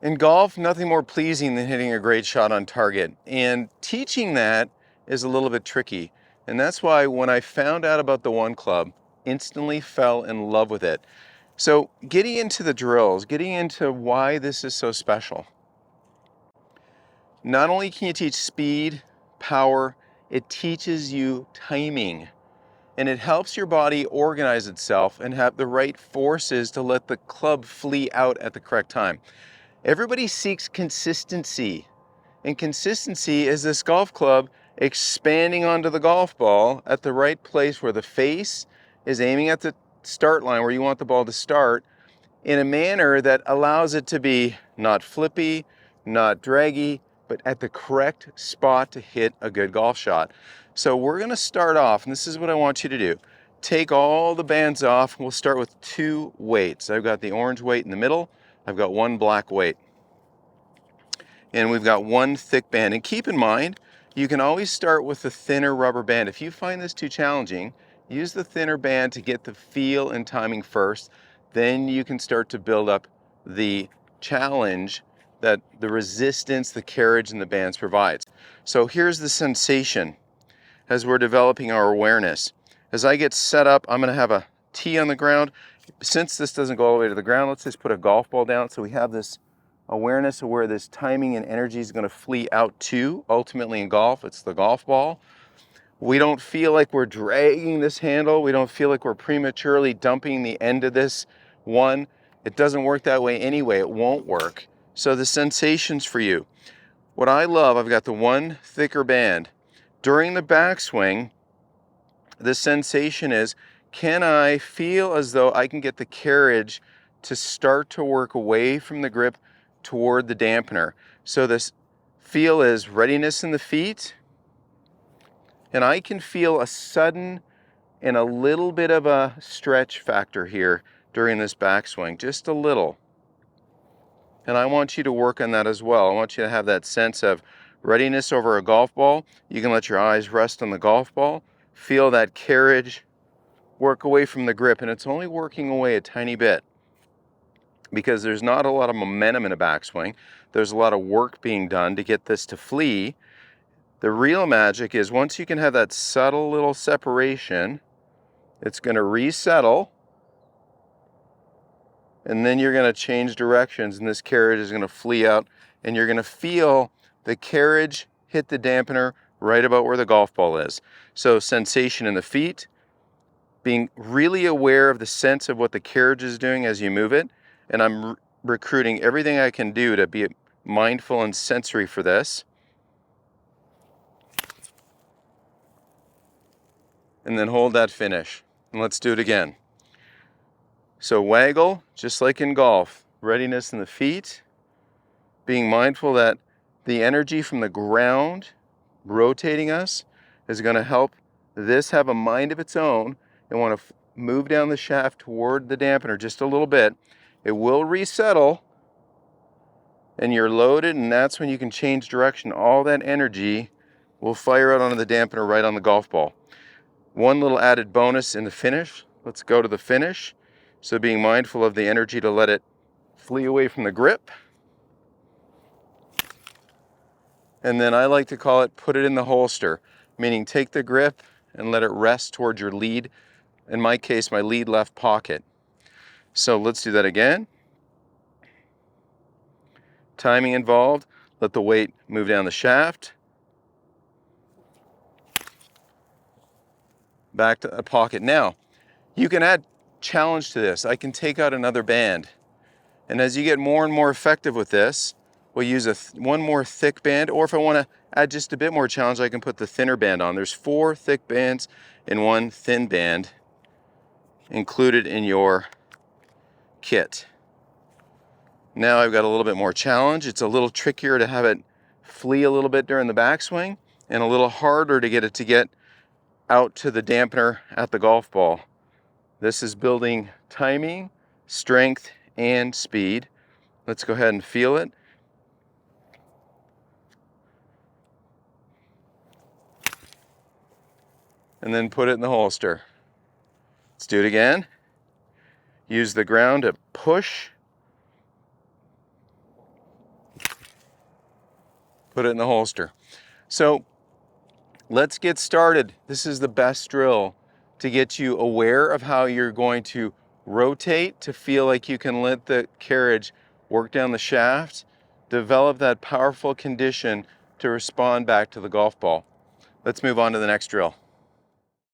In golf, nothing more pleasing than hitting a great shot on target. And teaching that is a little bit tricky. And that's why when I found out about the One Club, instantly fell in love with it. So getting into the drills, getting into why this is so special. Not only can you teach speed, power, it teaches you timing. And it helps your body organize itself and have the right forces to let the club flee out at the correct time. Everybody seeks consistency, and consistency is this golf club expanding onto the golf ball at the right place where the face is aiming at the start line where you want the ball to start in a manner that allows it to be not flippy, not draggy, but at the correct spot to hit a good golf shot. So we're going to start off, and this is what I want you to do. Take all the bands off. We'll start with 2 weights. I've got the orange weight in the middle. I've got 1 black weight. And we've got 1 thick band. And keep in mind, you can always start with the thinner rubber band. If you find this too challenging, use the thinner band to get the feel and timing first. Then you can start to build up the challenge that the resistance, the carriage, and the bands provides. So here's the sensation as we're developing our awareness. As I get set up, I'm going to have a tee on the ground. Since this doesn't go all the way to the ground, let's just put a golf ball down so we have this awareness of where this timing and energy is going to flee out to. Ultimately in golf, it's the golf ball. We don't feel like we're dragging this handle. We don't feel like we're prematurely dumping the end of this one. It doesn't work that way anyway. It won't work. So the sensations for you. What I love, I've got the 1 thicker band. During the backswing, the sensation is, can I feel as though I can get the carriage to start to work away from the grip toward the dampener? So this feel is readiness in the feet, and I can feel a sudden and a little bit of a stretch factor here during this backswing, just a little. And I want you to work on that as well. I want you to have that sense of readiness over a golf ball. You can let your eyes rest on the golf ball. Feel that carriage work away from the grip, and it's only working away a tiny bit because there's not a lot of momentum in a backswing. There's a lot of work being done to get this to flee. The real magic is once you can have that subtle little separation, it's going to resettle, and then you're going to change directions, and this carriage is going to flee out, and you're going to feel the carriage hit the dampener right about where the golf ball is. So sensation in the feet, being really aware of the sense of what the carriage is doing as you move it, and I'm recruiting everything I can do to be mindful and sensory for this. And then hold that finish. And let's do it again. So waggle, just like in golf, readiness in the feet, being mindful that the energy from the ground rotating us is going to help this have a mind of its own and want to move down the shaft toward the dampener just a little bit. It will resettle and you're loaded, and that's when you can change direction. All that energy will fire out onto the dampener right on the golf ball. 1 little added bonus in the finish. Let's go to the finish. So being mindful of the energy to let it flee away from the grip. And then I like to call it put it in the holster, meaning take the grip and let it rest towards your lead. In my case, my lead left pocket. So let's do that again. Timing involved. Let the weight move down the shaft. Back to the pocket. Now, you can add challenge to this. I can take out another band. And as you get more and more effective with this, we'll use one more thick band, or if I want to add just a bit more challenge, I can put the thinner band on. There's 4 thick bands and 1 thin band included in your kit. Now I've got a little bit more challenge. It's a little trickier to have it flee a little bit during the backswing, and a little harder to get out to the dampener at the golf ball. This is building timing, strength, and speed. Let's go ahead and feel it. And then put it in the holster. Let's do it again. Use the ground to push put it in the holster. So let's get started. This is the best drill to get you aware of how you're going to rotate to feel like you can let the carriage work down the shaft, develop that powerful condition to respond back to the golf ball. Let's move on to the next drill.